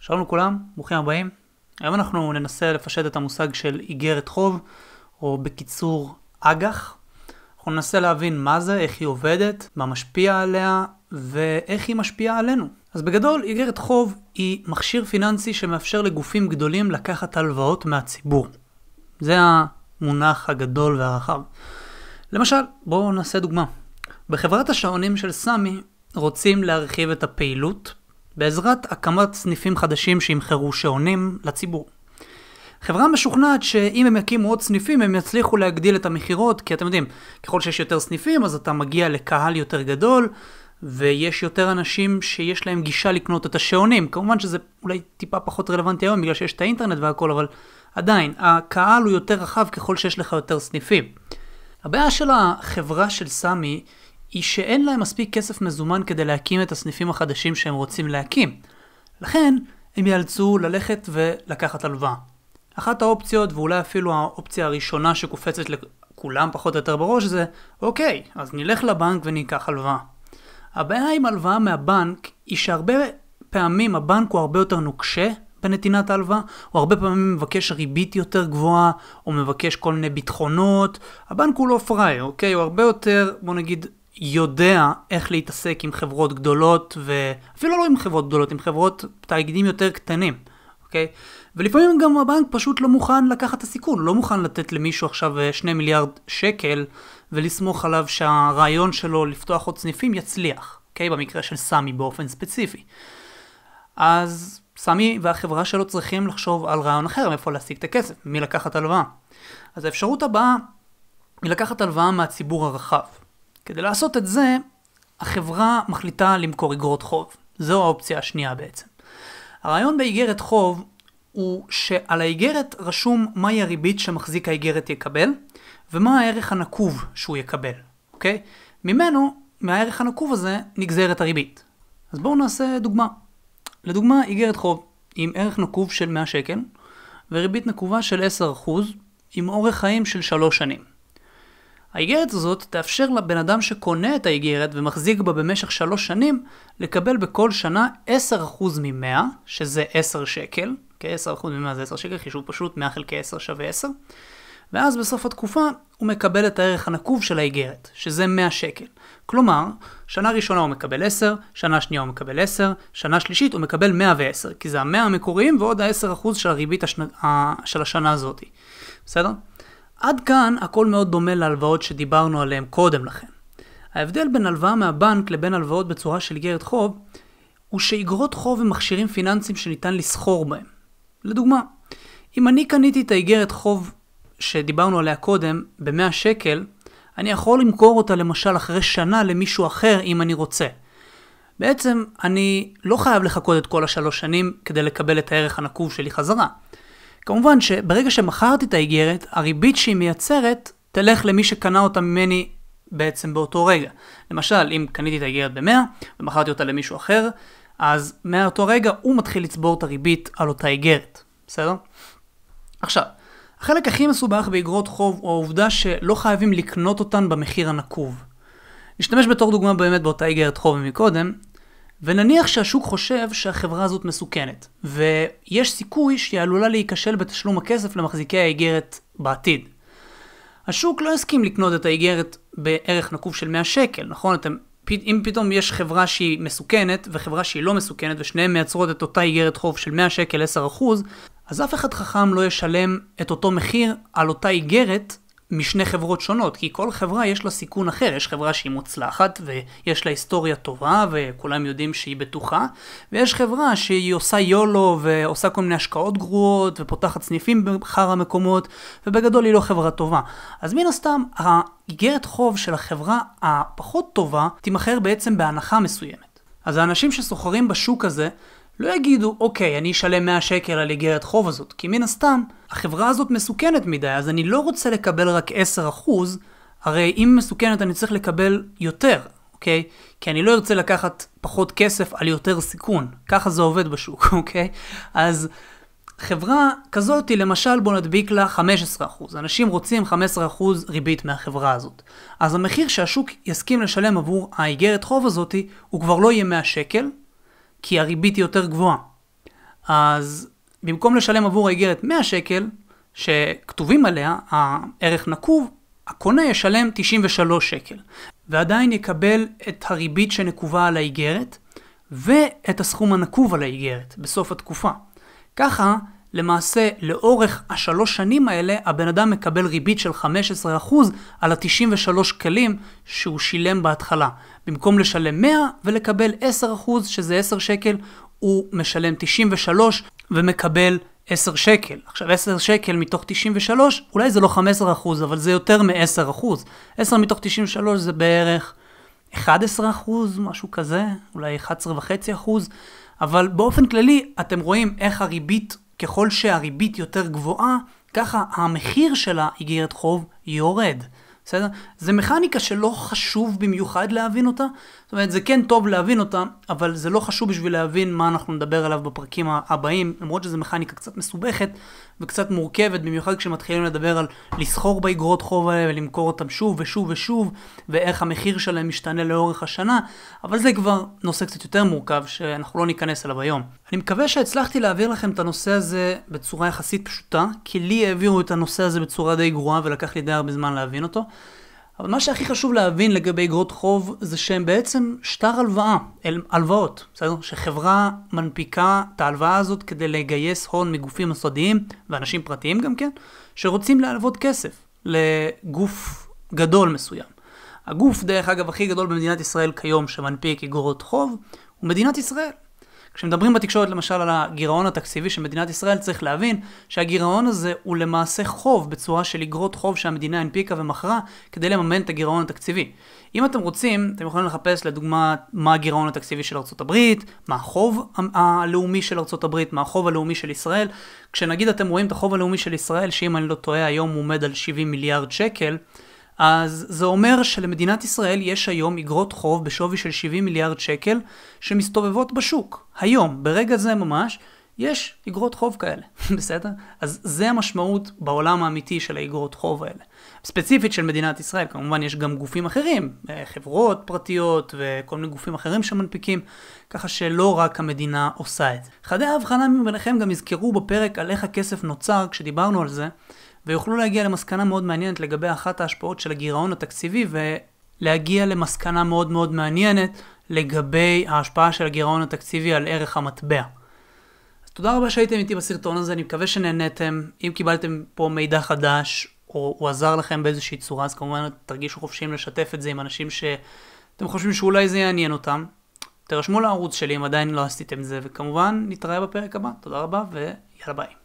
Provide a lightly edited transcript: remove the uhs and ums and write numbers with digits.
שלום לכולם, ברוכים הבאים. היום אנחנו ננסה לפשט את המושג של איגרת חוב, או בקיצור אג"ח. אנחנו ננסה להבין מה זה, איך היא עובדת, מה משפיע עליה, ואיך היא משפיעה עלינו. אז בגדול, איגרת חוב היא מכשיר פיננסי שמאפשר לגופים גדולים לקחת הלוואות מהציבור. זה המונח הגדול והרחב. למשל, בואו נעשה דוגמה. בחברת השעונים של סמי רוצים להרחיב את הפעילות בעזרת הקמת סניפים חדשים שימכרו שעונים לציבור. חברה משוכנעת שאם הם יקימו עוד סניפים הם יצליחו להגדיל את המחירות, כי אתם יודעים, ככל שיש יותר סניפים אז אתה מגיע לקהל יותר גדול ויש יותר אנשים שיש להם גישה לקנות את השעונים. כמובן שזה אולי טיפה פחות רלוונטי היום בגלל שיש את האינטרנט והכל, אבל עדיין הקהל הוא יותר רחב ככל שיש לך יותר סניפים. הבעיה של החברה של סמי היא שאין להם מספיק כסף מזומן כדי להקים את הסניפים החדשים שהם רוצים להקים. לכן הם יאלצו ללכת ולקחת הלוואה. אחת האופציות, ואולי אפילו האופציה הראשונה שקופצת לכולם פחות או יותר בראש, זה אוקיי, אז נלך לבנק וניקח הלוואה. הבעיה עם הלוואה מהבנק היא שהרבה פעמים הבנק הוא הרבה יותר נוקשה בנתינת ההלוואה, הוא הרבה פעמים מבקש ריבית יותר גבוהה, או מבקש כל מיני ביטחונות. הבנק הוא לא פראייר, אוקיי? הוא הרבה יותר, בוא נגיד, יודע איך להתעסק עם חברות גדולות, ואפילו לא עם חברות גדולות, עם חברות תאגידים יותר קטנים, אוקיי? ולפעמים גם הבנק פשוט לא מוכן לקחת את הסיכון, הוא לא מוכן לתת למישהו עכשיו 2 מיליארד שקל, ולסמוך עליו שהרעיון שלו לפתוח עוד סניפים יצליח, אוקיי? במקרה של סמי באופן ספציפי. אז סמי והחברה שלו צריכים לחשוב על רעיון אחר, מאיפה להשיג את הכסף, מי לקחת הלוואה. אז האפשרות הבאה היא לקחת הלוואה מהציבור הרחב. כדי לעשות את זה, החברה מחליטה למכור איגרות חוב. זו האופציה השנייה בעצם. הרעיון באיגרת חוב הוא שעל האיגרת רשום מהי הריבית שמחזיק האיגרת יקבל, ומה הערך הנקוב שהוא יקבל. אוקיי? מהערך הנקוב הזה נגזרת הריבית. אז בואו נעשה דוגמה. לדוגמה, איגרת חוב עם ערך נקוב של 100 שקל, וריבית נקובה של 10% עם אורך חיים של 3 שנים. האיגרת הזאת תאפשר לבן אדם שקונה את האיגרת ומחזיק בה במשך 3 שנים, לקבל בכל שנה 10% מ-100, שזה 10 שקל. אוקיי, 10% מ-100 זה 10 שקל, חישוב פשוט, 100 חלקי 10 שווה 10. ואז בסוף התקופה הוא מקבל את הערך הנקוב של האיגרת, שזה 100 שקל. כלומר, שנה ראשונה הוא מקבל 10, שנה שנייה הוא מקבל 10, שנה שלישית הוא מקבל 110, כי זה ה-100 המקוריים ועוד ה-10% של הריבית של השנה הזאת. בסדר? עד כאן הכל מאוד דומה להלוואות שדיברנו עליהן קודם לכן. ההבדל בין הלוואה מהבנק לבין הלוואות בצורה של איגרת חוב, הוא שאיגרות חוב הם מכשירים פיננסיים שניתן לסחור בהם. לדוגמה, אם אני קניתי את האיגרת חוב שדיברנו עליה קודם ב-100 שקל, אני יכול למכור אותה למשל אחרי שנה למישהו אחר אם אני רוצה. בעצם אני לא חייב לחכות את כל 3 שנים כדי לקבל את הערך הנקוב שלי חזרה. כמובן שברגע שמכרתי את האיגרת, הריבית שהיא מייצרת תלך למי שקנה אותה ממני בעצם באותו רגע. למשל, אם קניתי את האיגרת ב-100 ומכרתי אותה למישהו אחר, אז מאותו רגע הוא מתחיל לצבור את הריבית על אותה איגרת. בסדר? עכשיו, החלק הכי מסובך באיגרות חוב הוא העובדה שלא חייבים לקנות אותן במחיר הנקוב. נשתמש בתור דוגמה באמת באותה איגרת חוב מקודם, ונניח שהשוק חושב שהחברה הזאת מסוכנת, ויש סיכוי שהיא עלולה להיכשל בתשלום הכסף למחזיקי האיגרת בעתיד. השוק לא הסכים לקנות את האיגרת בערך נקוב של 100 שקל, נכון? אם פתאום יש חברה שהיא מסוכנת וחברה שהיא לא מסוכנת, ושניהם מייצרות את אותה איגרת חוב של 100 שקל 10%, אז אף אחד חכם לא ישלם את אותו מחיר על אותה איגרת משני חברות שונות, כי כל חברה יש לה סיכון אחר. יש חברה שהיא מוצלחת ויש לה היסטוריה טובה וכולם יודעים שהיא בטוחה, ויש חברה שהיא עושה יולו ועושה כל מיני השקעות גרועות ופותחת סניפים בחר המקומות, ובגדול היא לא חברה טובה. אז מן הסתם האיגרת חוב של החברה הפחות טובה תימכר בעצם בהנחה מסוימת. אז האנשים שסוחרים בשוק הזה לא יגידו, אוקיי, אני אשלם 100 שקל על איגרת חוב הזאת, כי מן הסתם, החברה הזאת מסוכנת מדי, אז אני לא רוצה לקבל רק 10%, הרי אם מסוכנת אני צריך לקבל יותר, אוקיי? כי אני לא ארצה לקחת פחות כסף על יותר סיכון, ככה זה עובד בשוק, אוקיי? אז חברה כזאת, למשל, בוא נדביק לה 15%, אנשים רוצים 15% ריבית מהחברה הזאת. אז המחיר שהשוק יסכים לשלם עבור האיגרת חוב הזאת, הוא כבר לא יהיה 100 שקל, כי הריבית היא יותר גבוהה. אז במקום לשלם עבור האיגרת 100 שקל, שכתובים עליה, הערך נקוב, הקונה ישלם 93 שקל. ועדיין יקבל את הריבית שנקובה על האיגרת, ואת הסכום הנקוב על האיגרת בסוף התקופה. ככה, למעשה, לאורך 3 שנים האלה, הבן אדם מקבל ריבית של 15% על ה-93 שקלים שהוא שילם בהתחלה. במקום לשלם 100 ולקבל 10%, שזה 10 שקל, הוא משלם 93 ומקבל 10 שקל. עכשיו 10 שקל מתוך 93, אולי זה לא 15%, אבל זה יותר מ-10%. 10 מתוך 93 זה בערך 11%, משהו כזה, אולי 11.5%. אבל באופן כללי, אתם רואים איך הריבית, ככל שהריבית יותר גבוהה, ככה המחיר של האיגרת חוב יורד. בסדר? זה מכניקה שלא חשוב במיוחד להבין אותה. זאת אומרת, זה כן טוב להבין אותה, אבל זה לא חשוב בשביל להבין מה אנחנו נדבר עליו בפרקים הבאים, למרות שזו מכניקה קצת מסובכת וקצת מורכבת, במיוחד כשמתחילים לדבר על לסחור באיגרות חוב האלה ולמכור אותם שוב ושוב ושוב, ואיך המחיר שלהם משתנה לאורך השנה, אבל זה כבר נושא קצת יותר מורכב שאנחנו לא ניכנס אליו היום. אני מקווה שהצלחתי להעביר לכם את הנושא הזה בצורה יחסית פשוטה, כי לי העבירו את הנושא הזה בצורה די גרועה ולקח לי די הרבה זמן להבין אותו. אבל מה שהכי חשוב להבין לגבי איגרות חוב זה שהם בעצם שטר הלוואות, בסדר? שחברה מנפיקה את ההלוואה הזאת כדי לגייס הון מגופים מוסדיים ואנשים פרטיים גם כן, שרוצים להלוות כסף לגוף גדול מסוים. הגוף, דרך אגב, הכי גדול במדינת ישראל כיום שמנפיק איגרות חוב הוא מדינת ישראל. כשמדברים בתקשורת למשל על הגירעון התקציבי של מדינת ישראל, צריך להבין שהגירעון הזה הוא למעשה חוב בצורה של איגרות חוב שהמדינה הנפיקה ומכרה כדי לממן את הגירעון התקציבי. אם אתם רוצים, אתם יכולים לחפש לדוגמה מה הגירעון התקציבי של ארצות הברית, מה החוב הלאומי של ארצות הברית, מה החוב הלאומי של ישראל. כשנגיד אתם רואים את החוב הלאומי של ישראל, שאם אני לא טועה היום הוא עומד על 70 מיליארד שקל, אז זה אומר שלמדינת ישראל יש היום איגרות חוב בשווי של 70 מיליארד שקל שמסתובבות בשוק. היום, ברגע זה ממש, יש איגרות חוב כאלה. בסדר? אז זה המשמעות בעולם האמיתי של האיגרות חוב האלה. ספציפית של מדינת ישראל, כמובן יש גם גופים אחרים, חברות פרטיות וכל מיני גופים אחרים שמנפיקים, ככה שלא רק המדינה עושה את זה. חדי ההבחנה מביניכם גם הזכרו בפרק על איך הכסף נוצר כשדיברנו על זה, ויוכלו להגיע למסקנה מאוד מעניינת לגבי אחת ההשפעות של הגירעון התקציבי, ולהגיע למסקנה מאוד מאוד מעניינת לגבי ההשפעה של הגירעון התקציבי על ערך המטבע. אז תודה רבה שהייתם איתי בסרטון הזה, אני מקווה שנהנתם. אם קיבלתם פה מידע חדש, או הוא עזר לכם באיזושהי צורה, אז כמובן תרגישו חופשיים לשתף את זה עם אנשים שאתם חושבים שאולי זה יעניין אותם. תרשמו לערוץ שלי אם עדיין לא עשיתם את זה, וכמובן נתראה בפרק הבא. תודה רבה ויאללה ביי.